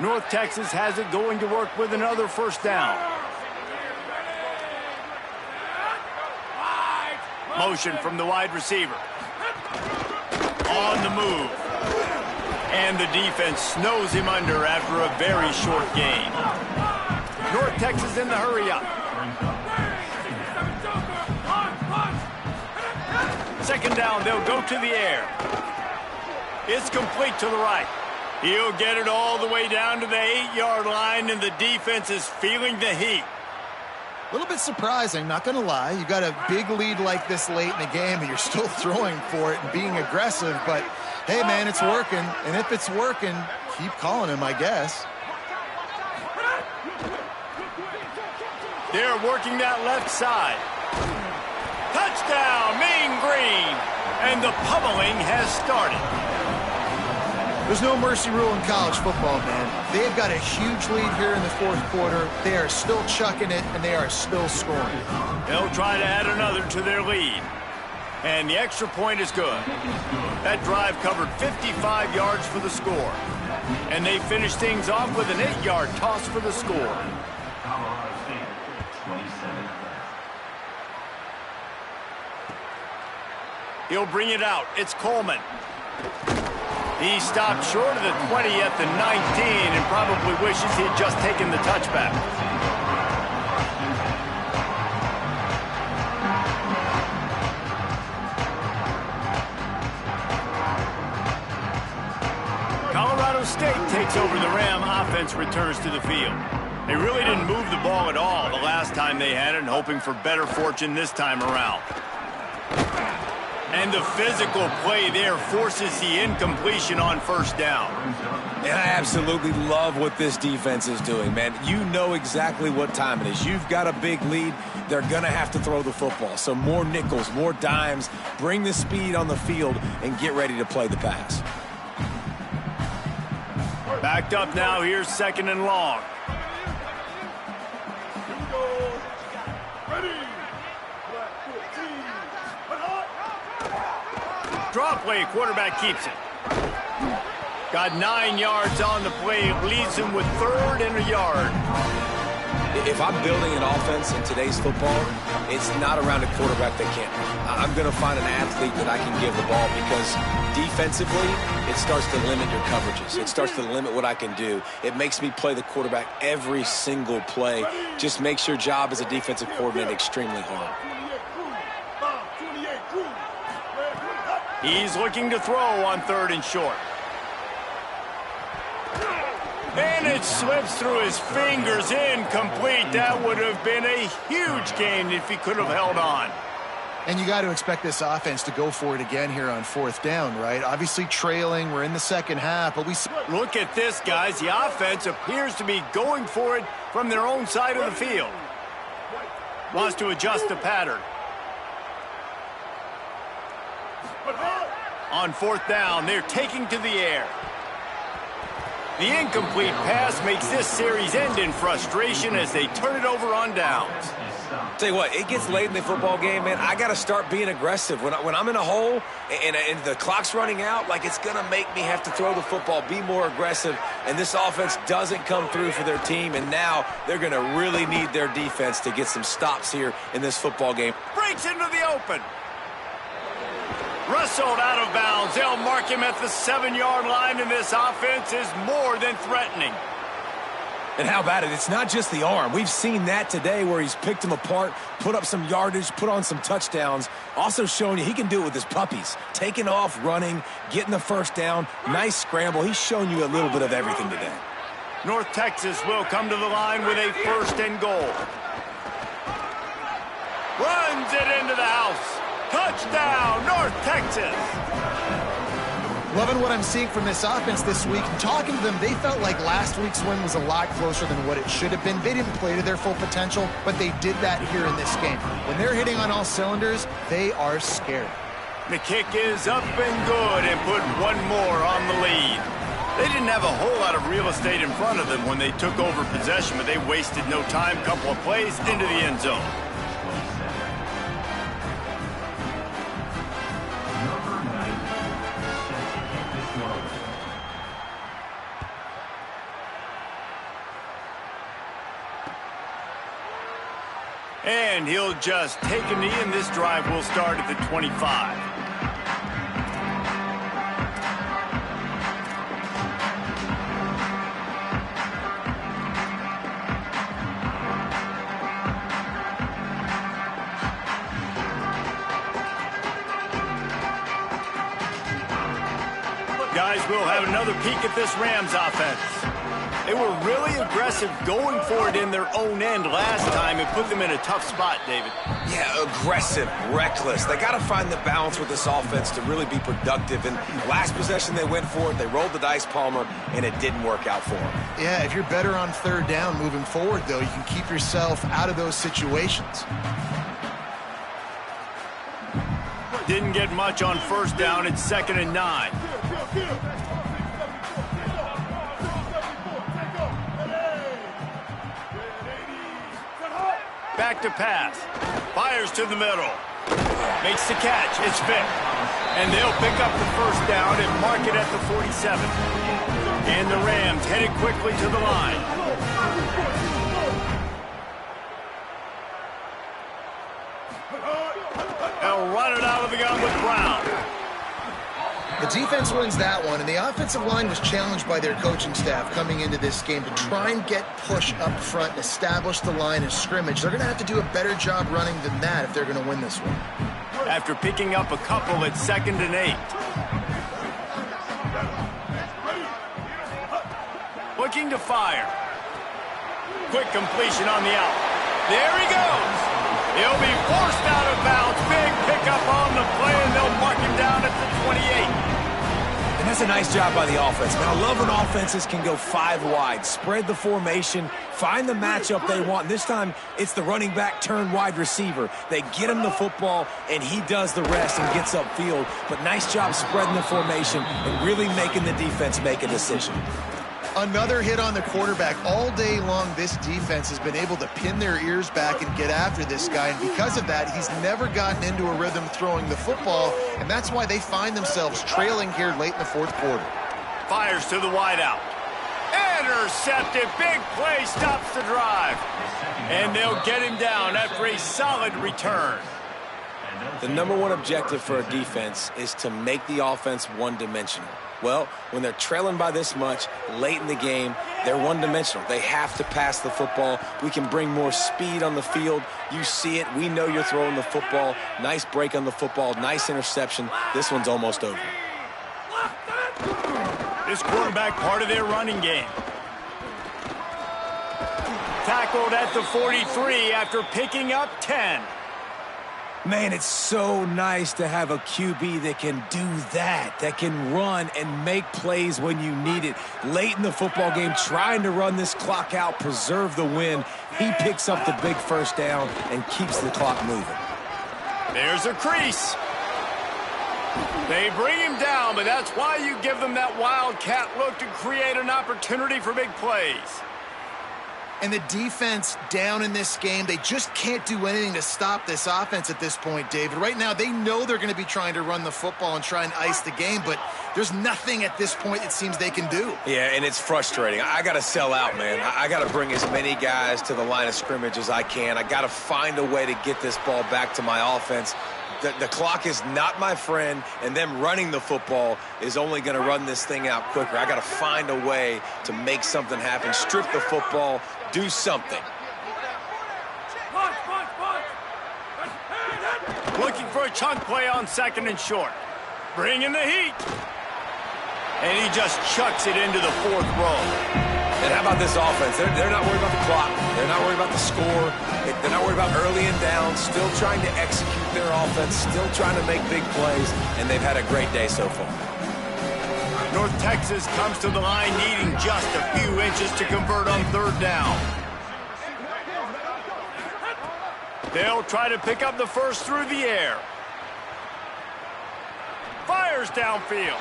North Texas has it going to work with another 1st down. Motion from the wide receiver. On the move. And the defense snows him under after a very short gain. North Texas in the hurry-up. 2nd down, they'll go to the air. It's complete to the right. He'll get it all the way down to the 8-yard line, and the defense is feeling the heat. A little bit surprising, not going to lie. You got a big lead like this late in the game, and you're still throwing for it and being aggressive, but hey, man, it's working. And if it's working, keep calling him, I guess. They're working that left side. Touchdown, Mean Green. And the pummeling has started. There's no mercy rule in college football, man. They've got a huge lead here in the 4th quarter. They are still chucking it, and they are still scoring. They'll try to add another to their lead. And the extra point is good. That drive covered 55 yards for the score. And they finished things off with an 8-yard toss for the score. Colorado State, 27. He'll bring it out. It's Coleman. He stopped short of the 20 at the 19 and probably wishes he had just taken the touchback. Colorado State takes over the Ram. Offense returns to the field. They really didn't move the ball at all the last time they had it, hoping for better fortune this time around. And the physical play there forces the incompletion on 1st down. And I absolutely love what this defense is doing, man. You know exactly what time it is. You've got a big lead. They're going to have to throw the football. So more nickels, more dimes, bring the speed on the field, and get ready to play the pass. Backed up now, here's 2nd and long. Draw play, quarterback keeps it. Got 9 yards on the play, leads him with 3rd and a yard. If I'm building an offense in today's football, it's not around a quarterback that can't run. I'm going to find an athlete that I can give the ball because defensively, it starts to limit your coverages. It starts to limit what I can do. It makes me play the quarterback every single play. Just makes your job as a defensive coordinator extremely hard. He's looking to throw on 3rd and short. And it slips through his fingers, incomplete. That would have been a huge gain if he could have held on. And you got to expect this offense to go for it again here on 4th down, right? Obviously trailing, we're in the 2nd half, but we... Look at this, guys. The offense appears to be going for it from their own side of the field. Wants to adjust the pattern. On 4th down, they're taking to the air. The incomplete pass makes this series end in frustration as they turn it over on downs. Tell you what, it gets late in the football game, man. I got to start being aggressive. When I'm in a hole and the clock's running out, like it's going to make me have to throw the football, be more aggressive, and this offense doesn't come through for their team, and now they're going to really need their defense to get some stops here in this football game. Breaks into the open. Wrestled out of bounds. They'll mark him at the 7-yard line, and this offense is more than threatening. And how about it? It's not just the arm. We've seen that today where he's picked them apart, put up some yardage, put on some touchdowns. Also showing you he can do it with his puppies. Taking off, running, getting the first down. Nice scramble. He's shown you a little bit of everything today. North Texas will come to the line with a 1st and goal. Runs it into the house. Touchdown, North Texas. Loving what I'm seeing from this offense this week. Talking to them, they felt like last week's win was a lot closer than what it should have been. They didn't play to their full potential, but they did that here in this game. When they're hitting on all cylinders, they are scared. The kick is up and good and put one more on the lead. They didn't have a whole lot of real estate in front of them when they took over possession, but they wasted no time. Couple of plays into the end zone. And he'll just take a knee, and this drive will start at the 25. Guys, we'll have another peek at this Rams offense. They were really aggressive going for it in their own end last time and put them in a tough spot, David. Yeah, aggressive, reckless. They got to find the balance with this offense to really be productive. And last possession they went for it, they rolled the dice, Palmer, and it didn't work out for them. Yeah, if you're better on 3rd down moving forward, though, you can keep yourself out of those situations. Didn't get much on 1st down. It's 2nd and 9. Back to pass. Fires to the middle. Makes the catch. It's Vick. And they'll pick up the 1st down and mark it at the 47. And the Rams headed quickly to the line. They'll run it out of the gun with Brown. The defense wins that one, and the offensive line was challenged by their coaching staff coming into this game to try and get push up front and establish the line of scrimmage. They're going to have to do a better job running than that if they're going to win this one. After picking up a couple at 2nd and 8. Looking to fire. Quick completion on the out. There he goes. He'll be forced out of bounds. Big pickup on the play, and they'll mark him down at the 28. And that's a nice job by the offense. Man, I love when offenses can go 5 wide, spread the formation, find the matchup they want. This time, it's the running back turned wide receiver. They get him the football, and he does the rest and gets upfield. But nice job spreading the formation and really making the defense make a decision. Another hit on the quarterback. All day long, this defense has been able to pin their ears back and get after this guy, and because of that, he's never gotten into a rhythm throwing the football, and that's why they find themselves trailing here late in the 4th quarter. Fires to the wideout. Intercepted. Big play stops the drive. And they'll get him down after a solid return. The #1 objective for a defense is to make the offense one-dimensional. Well, when they're trailing by this much late in the game, they're one-dimensional. They have to pass the football. We can bring more speed on the field. You see it. We know you're throwing the football. Nice break on the football. Nice interception. This one's almost over. This quarterback part of their running game. Tackled at the 43 after picking up 10. Man, it's so nice to have a QB that can do that can run and make plays when you need it. Late in the football game, trying to run this clock out, preserve the win. He picks up the big 1st down and keeps the clock moving. There's a crease. They bring him down, but that's why you give them that wildcat look to create an opportunity for big plays. And the defense down in this game, they just can't do anything to stop this offense at this point, David. Right now, they know they're going to be trying to run the football and try and ice the game, but there's nothing at this point it seems they can do. Yeah, and it's frustrating. I got to sell out, man. I got to bring as many guys to the line of scrimmage as I can. I got to find a way to get this ball back to my offense. The clock is not my friend, and them running the football is only going to run this thing out quicker. I got to find a way to make something happen, strip the football, do something. Looking for a chunk play on 2nd and short. Bringing the heat. And he just chucks it into the 4th row. And how about this offense? They're not worried about the clock. They're not worried about the score. They're not worried about early and down. Still trying to execute their offense. Still trying to make big plays. And they've had a great day so far. North Texas comes to the line needing just a few inches to convert on 3rd down. They'll try to pick up the first through the air. Fires downfield.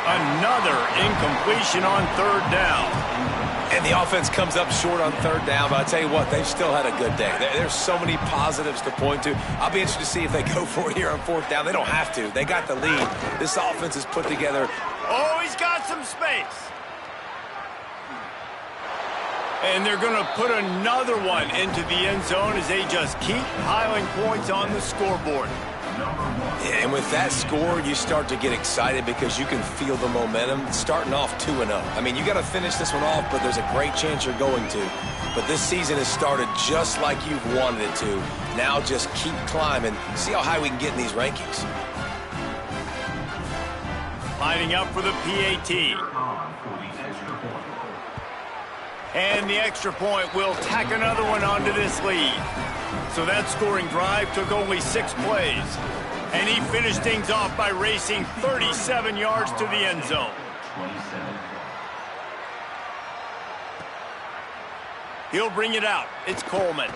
Another incompletion on 3rd down. And the offense comes up short on 3rd down, but I tell you what, they've still had a good day. There's so many positives to point to. I'll be interested to see if they go for it here on 4th down. They don't have to. They got the lead. This offense is put together. Oh, he's got some space. And they're going to put another one into the end zone as they just keep piling points on the scoreboard. And with that score, you start to get excited because you can feel the momentum starting off 2-0. I mean, you got to finish this one off, but there's a great chance you're going to. But this season has started just like you've wanted it to. Now just keep climbing. See how high we can get in these rankings. Lining up for the PAT. And the extra point will tack another one onto this lead. So that scoring drive took only 6 plays. And he finished things off by racing 37 yards to the end zone. He'll bring it out. It's Coleman.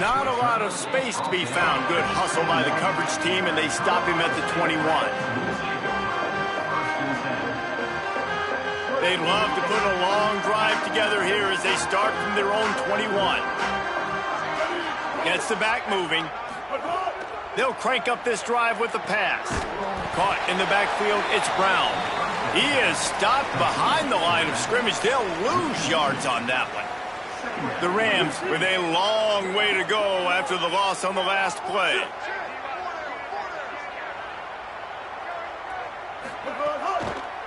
Not a lot of space to be found. Good hustle by the coverage team, and they stop him at the 21. They'd love to put a long drive together here as they start from their own 21. Gets the back moving. They'll crank up this drive with the pass. Caught in the backfield, it's Brown. He is stopped behind the line of scrimmage. They'll lose yards on that one. The Rams with a long way to go after the loss on the last play.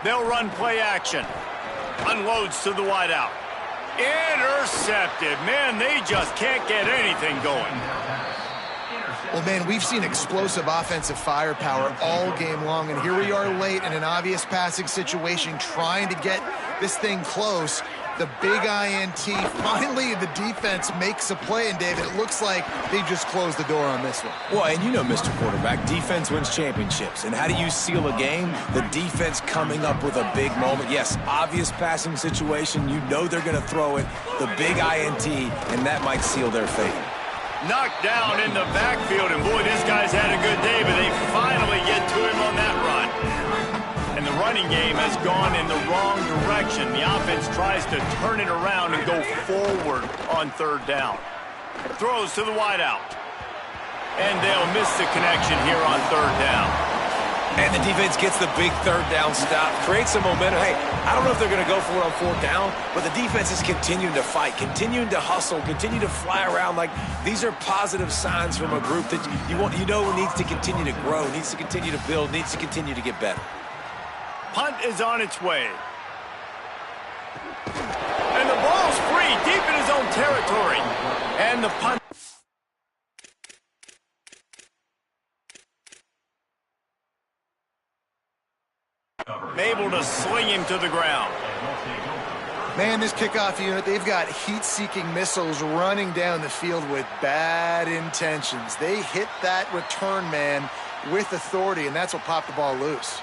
They'll run play action. Unloads to the wideout. Intercepted. Man, they just can't get anything going. Well, man, we've seen explosive offensive firepower all game long, and here we are late in an obvious passing situation trying to get this thing close. The big INT, finally the defense makes a play, and David, it looks like they just closed the door on this one. Well, and you know, Mr. Quarterback, defense wins championships. And how do you seal a game? The defense coming up with a big moment. Yes, obvious passing situation. You know they're going to throw it. The big INT, and that might seal their fate. Knocked down in the backfield, and boy, this guy's had a good day, but they finally get to him on that run. And the running game has gone in the wrong direction. The offense tries to turn it around and go forward on 3rd down. Throws to the wideout. And they'll miss the connection here on 3rd down. And the defense gets the big 3rd down stop, creates some momentum. Hey, I don't know if they're going to go for it on 4th down, but the defense is continuing to fight, continuing to hustle, continue to fly around. Like, these are positive signs from a group that you know needs to continue to grow, needs to continue to build, needs to continue to get better. Punt is on its way. And the ball's free deep in his own territory. And the punt. Able to sling him to the ground. Man, this kickoff unit, they've got heat-seeking missiles running down the field with bad intentions. They hit that return man with authority, and that's what popped the ball loose.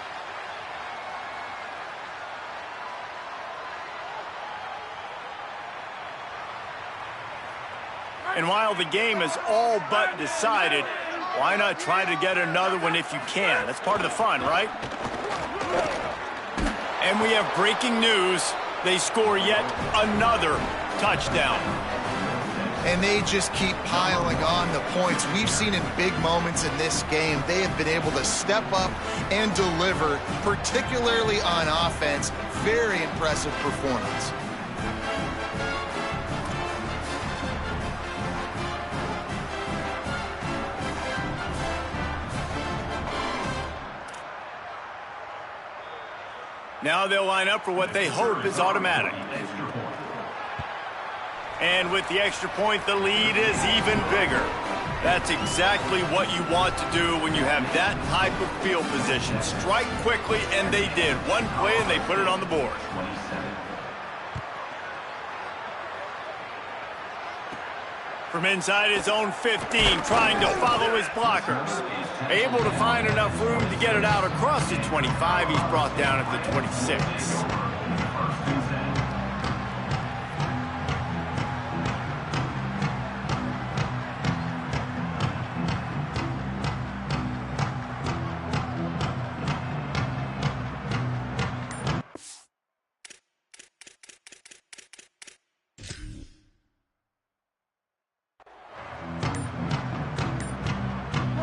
And while the game is all but decided, why not try to get another one if you can? That's part of the fun, right? And we have breaking news. They score yet another touchdown. And they just keep piling on the points. We've seen in big moments in this game, they have been able to step up and deliver, particularly on offense. Very impressive performance. Now they'll line up for what they hope is automatic. And with the extra point, the lead is even bigger. That's exactly what you want to do when you have that type of field position. Strike quickly, and they did. One play, and they put it on the board. From inside his own 15, trying to follow his blockers. Able to find enough room to get it out across the 25. He's brought down at the 26.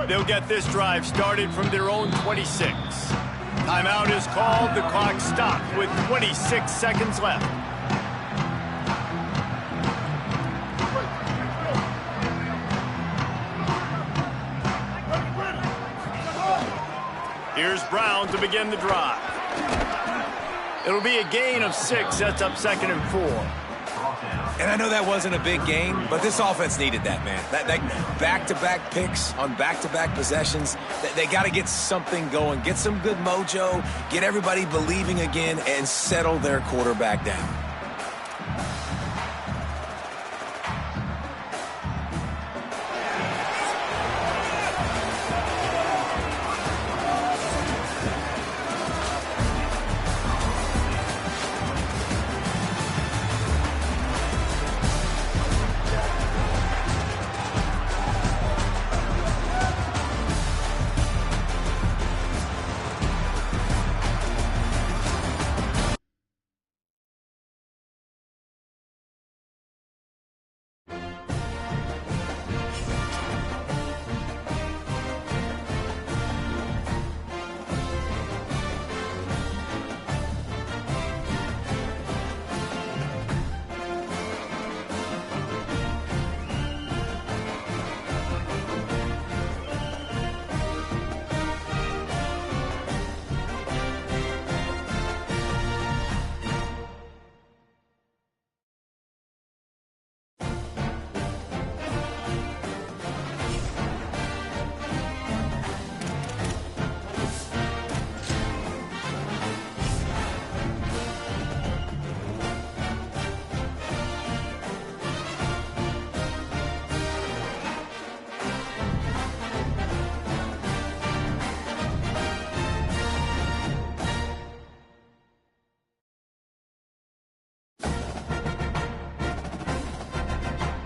They'll get this drive started from their own 26. Timeout is called. The clock stopped with 26 seconds left. Here's Brown to begin the drive. It'll be a gain of 6, sets up 2nd and 4. And I know that wasn't a big gain, but this offense needed that, man. That back-to-back picks on back-to-back possessions, they got to get something going, get some good mojo, get everybody believing again, and settle their quarterback down.